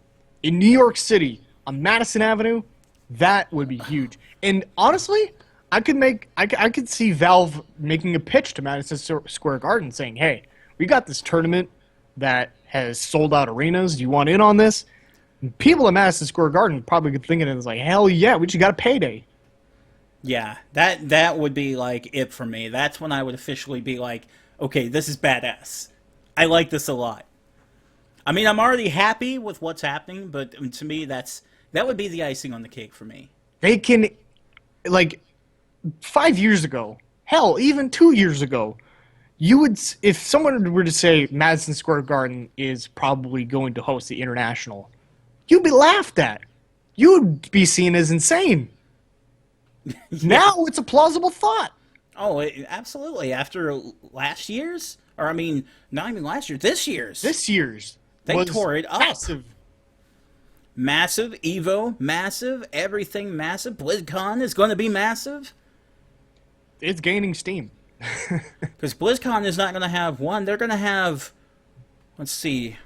In New York City, on Madison Avenue, that would be huge. And honestly, I could see Valve making a pitch to Madison Square Garden saying, "Hey, we got this tournament that has sold out arenas. Do you want in on this?" And people in Madison Square Garden probably could think of it as like, "Hell yeah, we just got a payday." Yeah, that would be like it for me. That's when I would officially be like, okay, this is badass. I like this a lot. I mean, I'm already happy with what's happening, but to me, that would be the icing on the cake for me. They can, like, 5 years ago, hell, even 2 years ago, you would, if someone were to say Madison Square Garden is probably going to host the International, you'd be laughed at. You would be seen as insane. Now it's a plausible thought. Oh, absolutely. After last year's, or I mean, not even last year, this year's. This year's They was tore it up. massive. Massive. Evo, massive. Everything massive. BlizzCon is going to be massive. It's gaining steam. Because BlizzCon is not going to have one. They're going to have, let's see,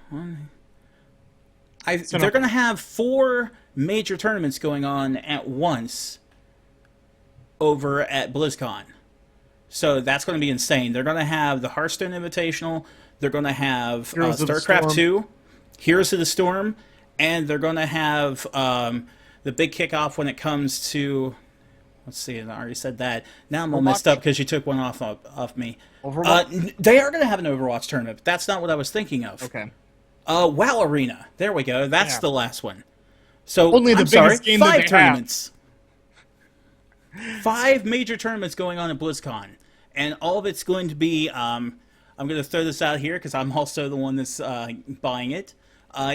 they're going to have 4 major tournaments going on at once over at BlizzCon. So that's going to be insane. They're going to have the Hearthstone Invitational. They're going to have Heroes of the StarCraft Storm. 2, Heroes of the Storm, and they're going to have the big kickoff when it comes to. Let's see, I already said that. Now I'm all messed Overwatch? up because you took one off me. Overwatch? They are going to have an Overwatch tournament, but that's not what I was thinking of. Okay. WoW Arena. There we go. That's Yeah. the last one. So Only the I'm biggest sorry, game that 5 they have. tournaments. 5 major tournaments going on at BlizzCon, and all of it's going to be. I'm going to throw this out here because I'm also the one that's buying it.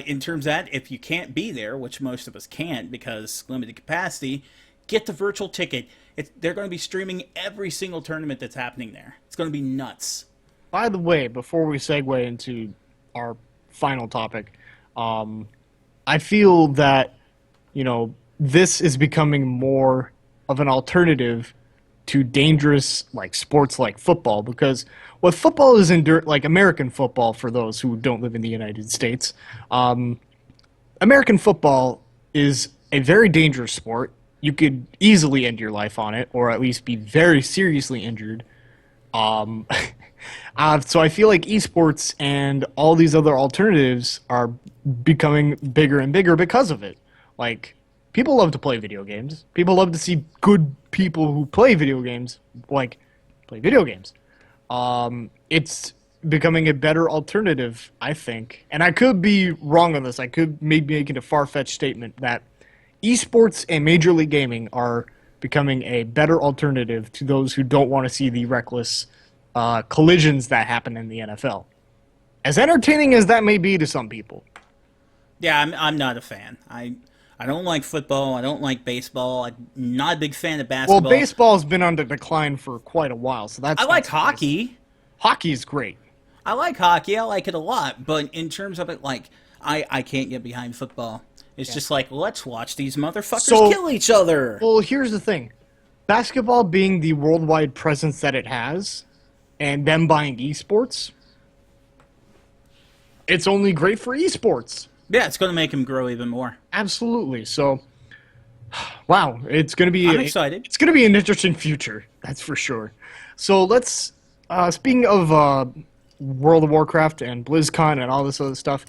In terms of that, if you can't be there, which most of us can't because limited capacity, get the virtual ticket. They're going to be streaming every single tournament that's happening there. It's going to be nuts. By the way, before we segue into our final topic, I feel that, this is becoming more of an alternative to dangerous like sports like football, because what football is like American football for those who don't live in the United States, American football is a very dangerous sport. You could easily end your life on it, or at least be very seriously injured. So I feel like esports and all these other alternatives are becoming bigger and bigger because of it. Like, people love to play video games. People love to see good people who play video games, like, play video games. It's becoming a better alternative, I think. And I could be wrong on this. I could maybe make it a far-fetched statement that esports and Major League Gaming are becoming a better alternative to those who don't want to see the reckless collisions that happen in the NFL. As entertaining as that may be to some people. Yeah, I'm not a fan. I don't like football. I don't like baseball. I'm not a big fan of Well, basketball. baseball's been on the decline for quite a while, so that's I like not surprising. hockey. Hockey is great. I like hockey. I like it a lot. But in terms of it, like, I can't get behind football. It's just like, let's watch these motherfuckers So- kill each other. Well, here's the thing. Basketball being the worldwide presence that it has, and them buying esports, it's only great for esports. Yeah, it's going to make him grow even more. Absolutely. So, wow, it's going to be. I'm excited. It's going to be an interesting future. That's for sure. So let's. Speaking of World of Warcraft and BlizzCon and all this other stuff,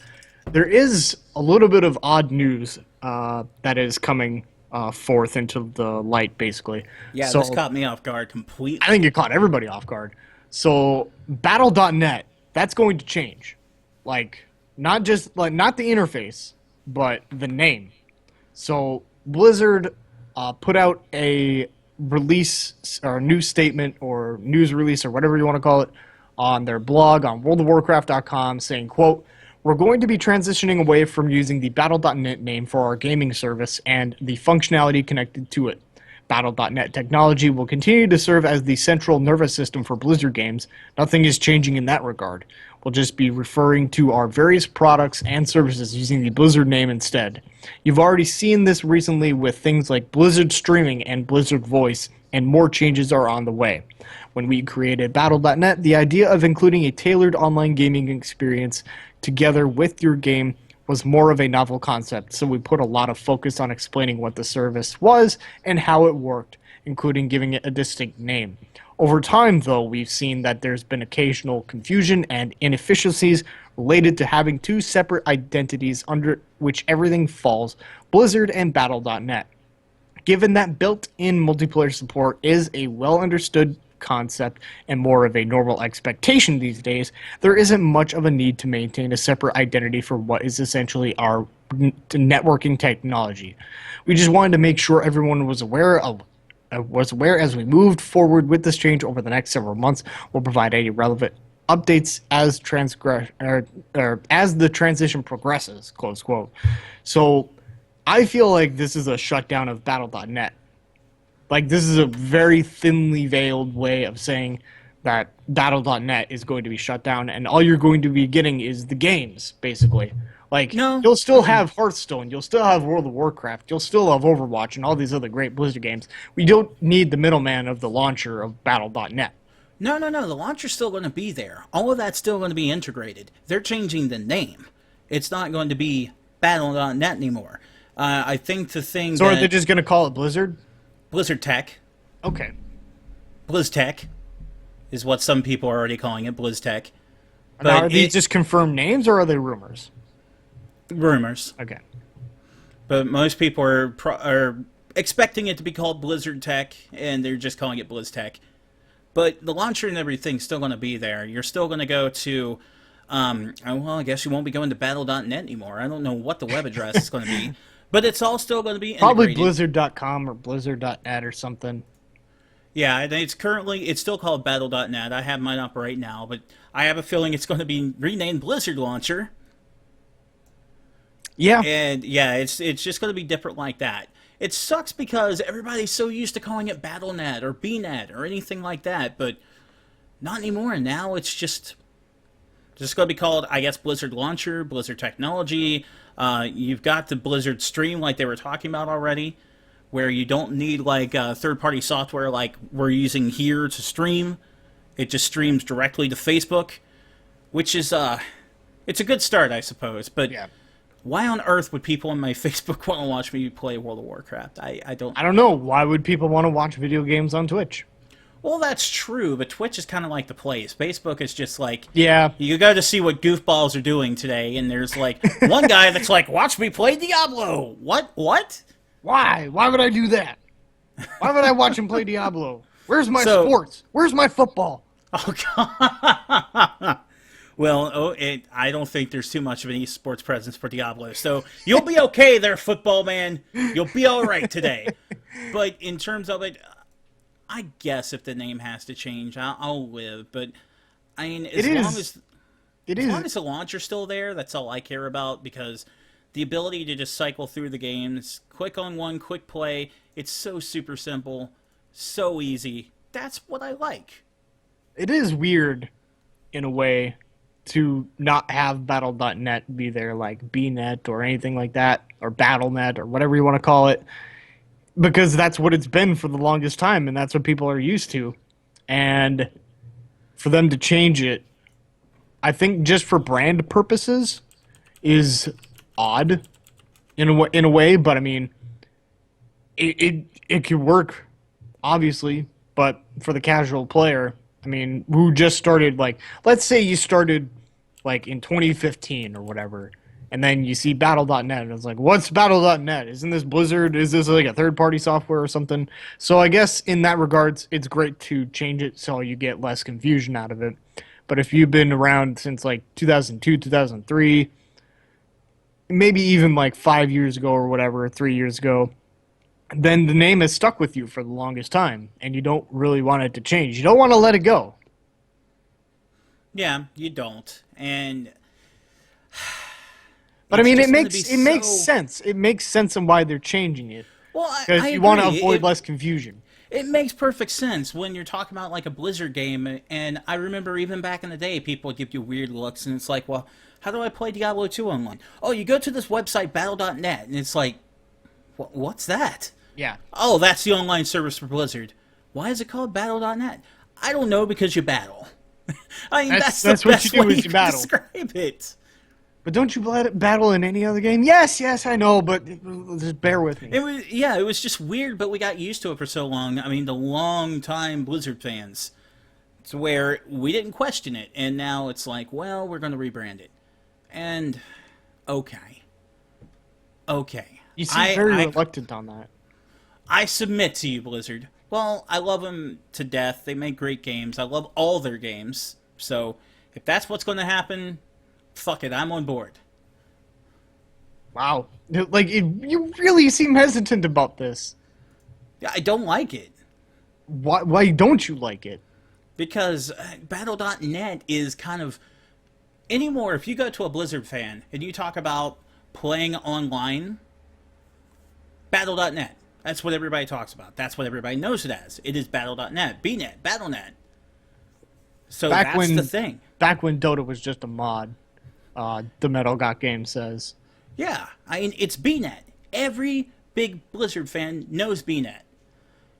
there is a little bit of odd news that is coming forth into the light, basically. Yeah, so, this caught me off guard completely. I think it caught everybody off guard. So Battle.net, that's going to change. Like, not the interface, but the name. So Blizzard put out a release or news statement or news release or whatever you want to call it on their blog on worldofwarcraft.com saying, quote, "We're going to be transitioning away from using the Battle.net name for our gaming service and the functionality connected to it. Battle.net technology will continue to serve as the central nervous system for Blizzard games. Nothing is changing in that regard. We'll just be referring to our various products and services using the Blizzard name instead. You've already seen this recently with things like Blizzard Streaming and Blizzard Voice, and more changes are on the way. When we created Battle.net, the idea of including a tailored online gaming experience together with your game was more of a novel concept, so we put a lot of focus on explaining what the service was and how it worked, including giving it a distinct name. Over time, though, we've seen that there's been occasional confusion and inefficiencies related to having two separate identities under which everything falls, Blizzard and Battle.net. Given that built-in multiplayer support is a well-understood concept and more of a normal expectation these days, there isn't much of a need to maintain a separate identity for what is essentially our networking technology. We just wanted to make sure everyone was aware as we moved forward with this change over the next several months. We'll provide any relevant updates as as the transition progresses, close quote. So I feel like this is a shutdown of Battle.net. Like, this is a very thinly veiled way of saying that Battle.net is going to be shut down, and all you're going to be getting is the games, basically. Like, No. you'll still have Hearthstone, you'll still have World of Warcraft, you'll still have Overwatch, and all these other great Blizzard games. We don't need the middleman of the launcher of Battle.net. No. The launcher's still going to be there. All of that's still going to be integrated. They're changing the name. It's not going to be Battle.net anymore. I think the thing So that are they just going to call it Blizzard? Blizzard Tech, Okay. BlizzTech, is what some people are already calling it, BlizzTech. Now, are But these just confirmed names, or are they rumors? rumors. Okay. But most people are expecting it to be called Blizzard Tech, and they're just calling it BlizzTech. But the launcher and everything's still going to be there. You're still going to go to, I guess you won't be going to Battle.net anymore. I don't know what the web address is going to be, but it's all still going to be Probably integrated. Blizzard.com or Blizzard.net or something. Yeah, and it's still called Battle.net. I have mine up right now, but I have a feeling it's going to be renamed Blizzard Launcher. Yeah. And yeah, it's just going to be different like that. It sucks because everybody's so used to calling it BattleNet or BNet or anything like that, but not anymore. Now it's just going to be called, I guess, Blizzard Launcher, Blizzard Technology. You've got the Blizzard Stream, like they were talking about already, where you don't need like third-party software like we're using here to stream. It just streams directly to Facebook, which is it's a good start, I suppose. But Yeah. why on earth would people on my Facebook want to watch me play World of Warcraft? I don't. I don't know. Why would people want to watch video games on Twitch? Well, that's true, but Twitch is kind of like the place. Facebook is just like, Yeah. you got to see what goofballs are doing today, and there's like one guy that's like, watch me play Diablo. What? Why? Why would I do that? Why would I watch him play Diablo? Where's my So- sports? Where's my football? Oh god. Well, I don't think there's too much of an esports presence for Diablo, so you'll be okay there, football man. You'll be all right today. But in terms of it, I guess if the name has to change, I'll live. But I mean, as It long is- as It as long is. as the launcher's still there, that's all I care about, because the ability to just cycle through the games, quick on one, quick play, it's so super simple, so easy. That's what I like. It is weird, in a way, to not have Battle.net be there, like BNet or anything like that, or BattleNet or whatever you want to call it, because that's what it's been for the longest time, and that's what people are used to. And for them to change it, I think just for brand purposes, is odd in a way. But I mean, it could work, obviously. But for the casual player, I mean, who just started, like, let's say you started like in 2015 or whatever, and then you see Battle.net, and it's like, what's Battle.net? Isn't this Blizzard? Is this like a third-party software or something? So I guess in that regards, it's great to change it so you get less confusion out of it. But if you've been around since like 2002, 2003, maybe even like 5 years ago or whatever, 3 years ago, then the name has stuck with you for the longest time, and you don't really want it to change. You don't want to let it go. Yeah, you don't. And But I it's mean, just it gonna makes be it makes so- sense. It makes sense on why they're changing it. Well, because I you want to agree. avoid less confusion. It makes perfect sense when you're talking about like a Blizzard game, and I remember even back in the day, people would give you weird looks, and it's like, well, how do I play Diablo 2 online? Oh, you go to this website, battle.net, and it's like, what's that? Yeah. Oh, that's the online service for Blizzard. Why is it called battle.net? I don't know, because you battle. I mean, that's the what best you do way is you you can battle. describe it. But don't you battle in any other game? Yes, I know, but just bear with me. It was just weird, but we got used to it for so long. I mean, the long time Blizzard fans, to where we didn't question it, and now it's like, well, we're going to rebrand it, and okay. You seem very reluctant on that. I submit to you, Blizzard. Well, I love them to death. They make great games. I love all their games. So if that's what's going to happen, fuck it, I'm on board. Wow. Like, you really seem hesitant about this. I don't like it. Why don't you like it? Because Battle.net is kind of... Anymore, if you go to a Blizzard fan and you talk about playing online, Battle.net. That's what everybody talks about. That's what everybody knows it as. It is Battle.net, BNet, BattleNet. So that's the thing. Back when Dota was just a mod, the Metal Got Game says. Yeah, I mean, it's BNet. Every big Blizzard fan knows BNet.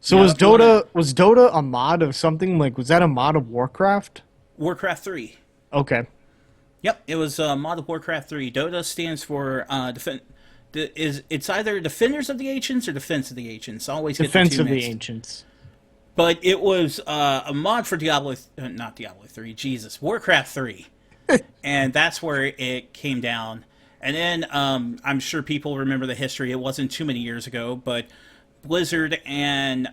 So was Dota a mod of something? Like, was that a mod of Warcraft? Warcraft 3. Okay. Yep, it was a mod of Warcraft 3. Dota stands for it's either Defenders of the Ancients or Defense of the Ancients. I always get Defense the two of the mixed. Ancients. But it was a mod for not Diablo 3, Jesus, Warcraft 3. And that's where it came down. And then I'm sure people remember the history. It wasn't too many years ago, but Blizzard and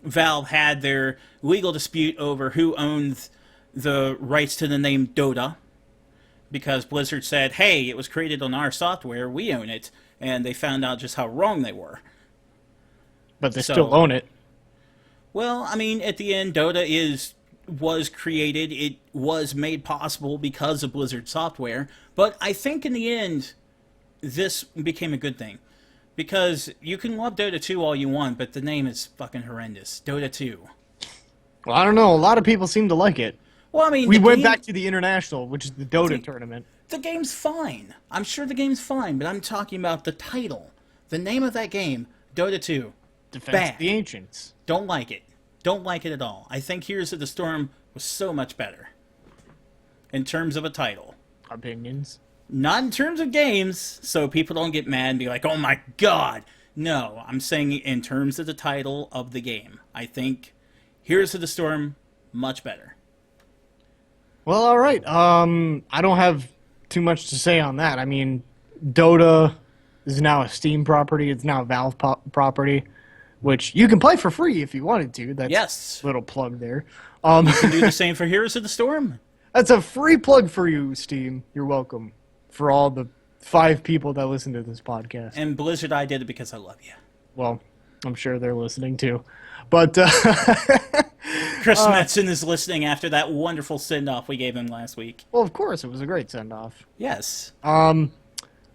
Valve had their legal dispute over who owned the rights to the name Dota. Because Blizzard said, hey, it was created on our software, we own it. And they found out just how wrong they were. But they still own it. Well, I mean, at the end, Dota was created. It was made possible because of Blizzard software. But I think in the end, this became a good thing. Because you can love Dota 2 all you want, but the name is fucking horrendous. Dota 2. Well, I don't know. A lot of people seem to like it. Well, I mean, we went back to the International, which is the Dota tournament. The game's fine. I'm sure the game's fine, but I'm talking about the title. The name of that game, Dota 2. Defense of the Ancients. Don't like it. Don't like it at all. I think Heroes of the Storm was so much better. In terms of a title. Opinions. Not in terms of games, so people don't get mad and be like, oh my god. No, I'm saying in terms of the title of the game. I think Heroes of the Storm, much better. Well, all right. I don't have too much to say on that. I mean, Dota is now a Steam property. It's now a Valve property, which you can play for free if you wanted to. That's a little plug there. You can do the same for Heroes of the Storm. That's a free plug for you, Steam. You're welcome. For all the 5 people that listen to this podcast. And Blizzard, I did it because I love you. Well, I'm sure they're listening too. But Chris Metzen is listening after that wonderful send-off we gave him last week. Well, of course, it was a great send-off. Yes. But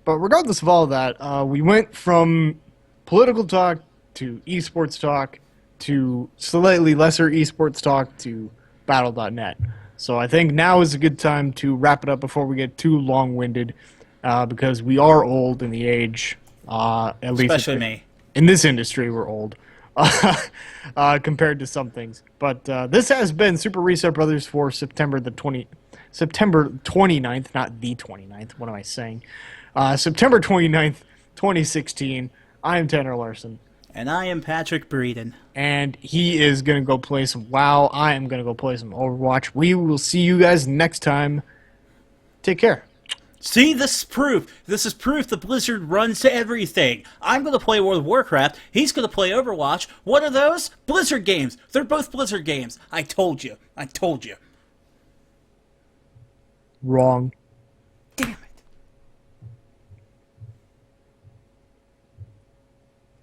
regardless of all that, we went from political talk to esports talk to slightly lesser esports talk to Battle.net. So I think now is a good time to wrap it up before we get too long-winded, because we are old in the age. At least especially me. In this industry, we're old. Compared to some things. But this has been Super Reset Brothers for September 29th, not the 29th. What am I saying? September 29th, 2016. I am Tanner Larson. And I am Patrick Breeden. And he is going to go play some WoW. I am going to go play some Overwatch. We will see you guys next time. Take care. See, this is proof. This is proof that Blizzard runs to everything. I'm going to play World of Warcraft. He's going to play Overwatch. What are those? Blizzard games. They're both Blizzard games. I told you. I told you. Wrong. Damn it.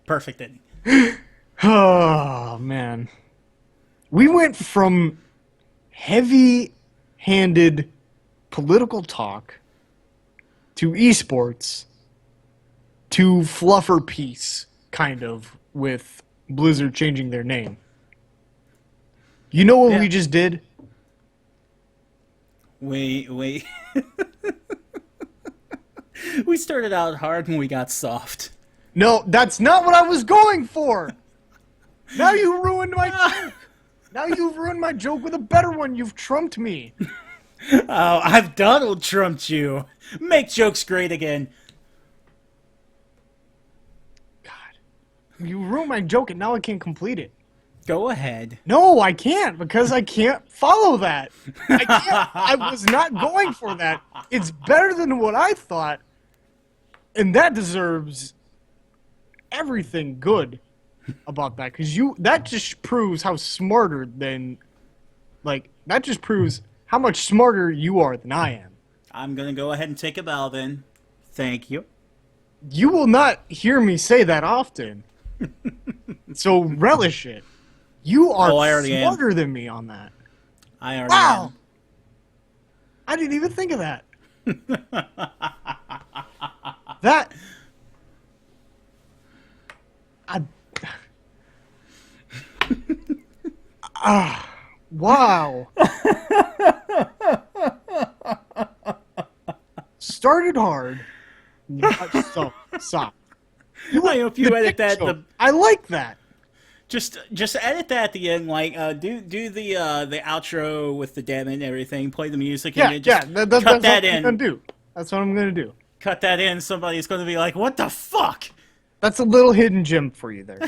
Perfect ending. Oh, man. We went from heavy-handed political talk to esports to fluffer peace. kind of, with Blizzard changing their name. You know what Yeah. we just did? We we started out hard and we got soft. No, that's not what I was going for. Now you ruined my joke. Now you've ruined my joke with a better one. You've trumped me. Oh, I've Donald Trumped you. Make jokes great again. God, you ruined my joke, and now I can't complete it. Go ahead. No, I can't because I can't follow that. I can't. I was not going for that. It's better than what I thought, and that deserves everything good about that because that just proves how smarter than, like, that just proves how much smarter you are than I am. I'm gonna go ahead and take a bow then. Thank you. You will not hear me say that often, so relish it. You are Oh, I already am. smarter than me on that. I already Wow. am. I didn't even think of that. That. I. Wow. Started hard. Stop. I hope you edit that. I like that. Just edit that at the end. Like do the outro with the demo and everything. Play the music and then just that's cut what that I'm in. gonna do. That's what I'm gonna do. Cut that in. Somebody's gonna be like, "What the fuck?" That's a little hidden gem for you there.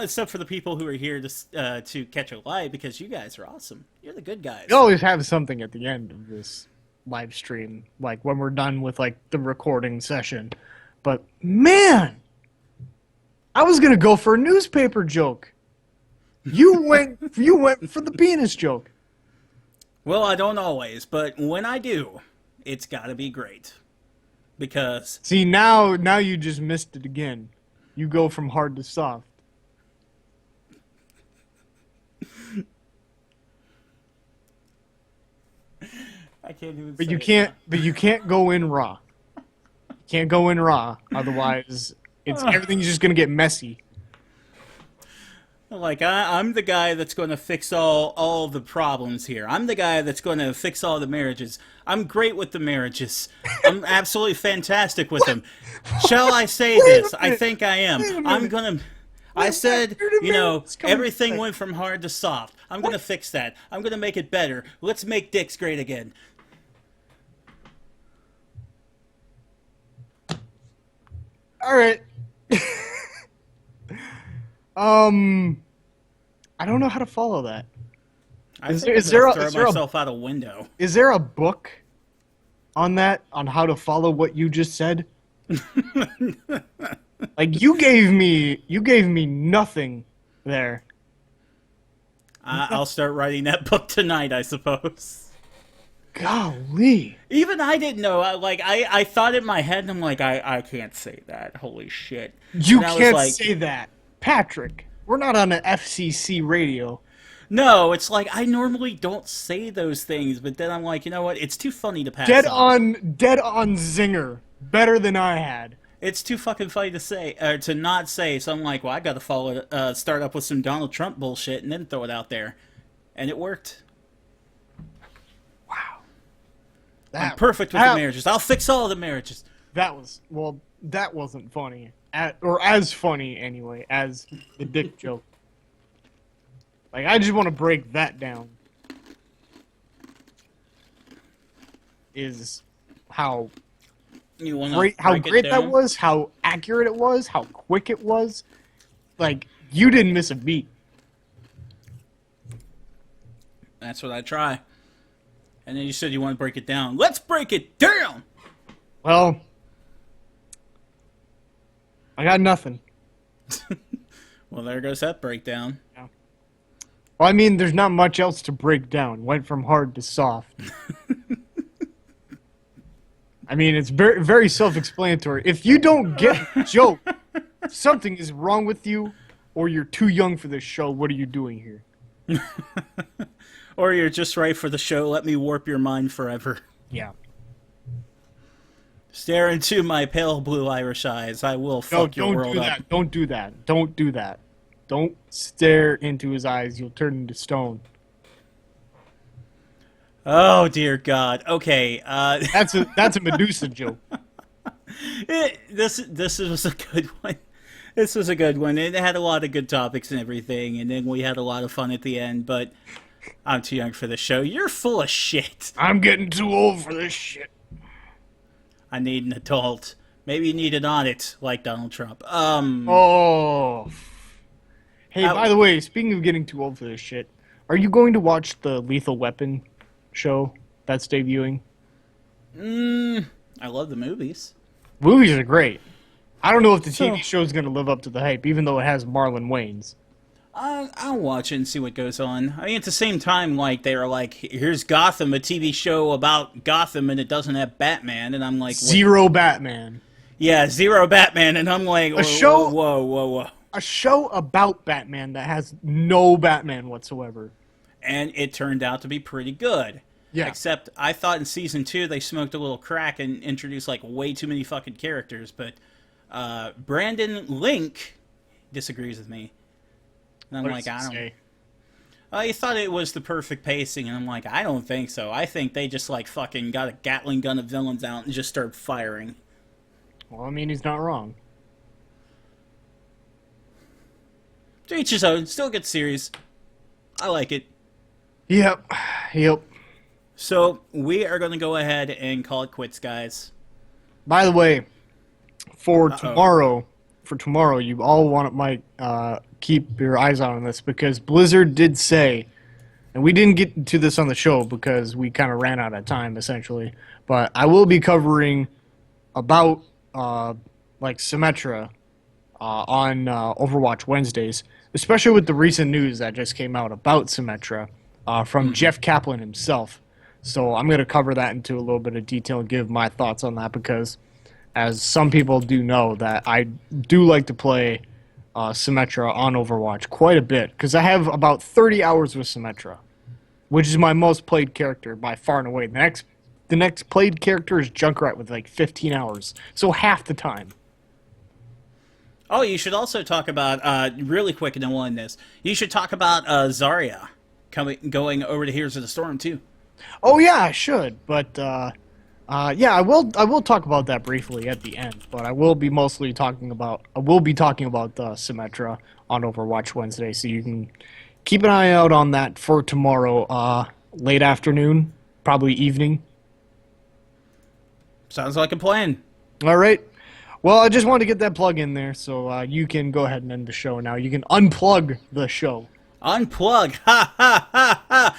Except for the people who are here to catch a live because you guys are awesome. You're the good guys. We always have something at the end of this live stream, like when we're done with like the recording session. But man, I was gonna go for a newspaper joke. You went for the penis joke. Well, I don't always, but when I do, it's got to be great. Because See, now you just missed it again. You go from hard to soft. I can't even. But say you it can't. now. But you can't go in raw. You can't go in raw. Otherwise, everything's just gonna get messy. Like I'm the guy that's going to fix all the problems here. I'm the guy that's going to fix all the marriages. I'm great with the marriages. I'm absolutely fantastic with them. Shall I say Wait a this? I minute. think I am. Wait a I'm minute. gonna. I said, where did you know, marriages come into everything play? went from hard to soft. I'm gonna fix that. I'm gonna make it better. Let's make dicks great again. All right. I don't know how to follow that. I Is think there- I'm is gonna there throw a- myself out a window. Is there a book on that, on how to follow what you just said? Like you gave me nothing there. I'll start writing that book tonight, I suppose. Golly. Even I didn't know. I thought in my head, and I'm like, I can't say that. Holy shit. You And I was can't like, say that. Patrick, we're not on an FCC radio. No, it's like, I normally don't say those things, but then I'm like, you know what? It's too funny to pass Dead on. on zinger. Better than I had. It's too fucking funny to say, to not say, so I'm like, well, I gotta start up with some Donald Trump bullshit and then throw it out there. And it worked. Wow. I'm perfect with the marriages. I'll fix all the marriages. That wasn't funny. Or as funny, anyway, as the dick joke. Like, I just want to break that down. Is how You wanna great break it that down? was, how accurate it was, how quick it was. Like, you didn't miss a beat. That's what I try. And then you said you want to break it down. Let's break it down! Well, I got nothing. Well, there goes that breakdown. Well, I mean, there's not much else to break down. Went from hard to soft. I mean, it's very, very self-explanatory. If you don't get the joke, something is wrong with you, or you're too young for this show. What are you doing here? Or you're just right for the show. Let me warp your mind forever. Yeah. Stare into my pale blue Irish eyes. I will No, fuck your don't world do up. that. Don't do that. Don't do that. Don't stare into his eyes. You'll turn into stone. Oh dear God. Okay. That's a Medusa joke. This was a good one. This was a good one. It had a lot of good topics and everything, and then we had a lot of fun at the end. But I'm too young for this show. You're full of shit. I'm getting too old for this shit. I need an adult. Maybe you need an audit, like Donald Trump. Oh. Hey, How- by the way, speaking of getting too old for this shit, are you going to watch the Lethal Weapon show that's debuting? I love the movies. Movies are great. I don't know if the So- TV show is going to live up to the hype, even though it has Marlon Wayans. I'll watch it and see what goes on. I mean, at the same time, like, they are like, here's Gotham, a TV show about Gotham, and it doesn't have Batman. And I'm like, wait. Zero Batman. Yeah, zero Batman. And I'm like, whoa, show- whoa. A show about Batman that has no Batman whatsoever. And it turned out to be pretty good. Yeah. Except I thought in season 2 they smoked a little crack and introduced like way too many fucking characters. But Brandon Link disagrees with me. And I'm What like, does I it don't. say? I thought it was the perfect pacing, and I'm like, I don't think so. I think they just like fucking got a Gatling gun of villains out and just started firing. Well, I mean, he's not wrong. To each his own. Still a good series. I like it. Yep. Yep. So we are going to go ahead and call it quits, guys. By the way, for tomorrow, you all might keep your eyes out on this because Blizzard did say, and we didn't get to this on the show because we kind of ran out of time essentially. But I will be covering about like Symmetra on Overwatch Wednesdays, especially with the recent news that just came out about Symmetra from Jeff Kaplan himself. So I'm going to cover that into a little bit of detail and give my thoughts on that because, as some people do know, that I do like to play Symmetra on Overwatch quite a bit because I have about 30 hours with Symmetra, which is my most played character by far and away. The next played character is Junkrat with like 15 hours, so half the time. Oh, you should also talk about, really quick and we'll end this, you should talk about Zarya going over to Heroes of the Storm, too. Oh yeah, I should, but yeah, I will talk about that briefly at the end. But I will be talking about Symmetra on Overwatch Wednesday, so you can keep an eye out on that for tomorrow, late afternoon, probably evening. Sounds like a plan. All right. Well, I just wanted to get that plug in there, so you can go ahead and end the show now. You can unplug the show. Unplug! Ha ha ha ha!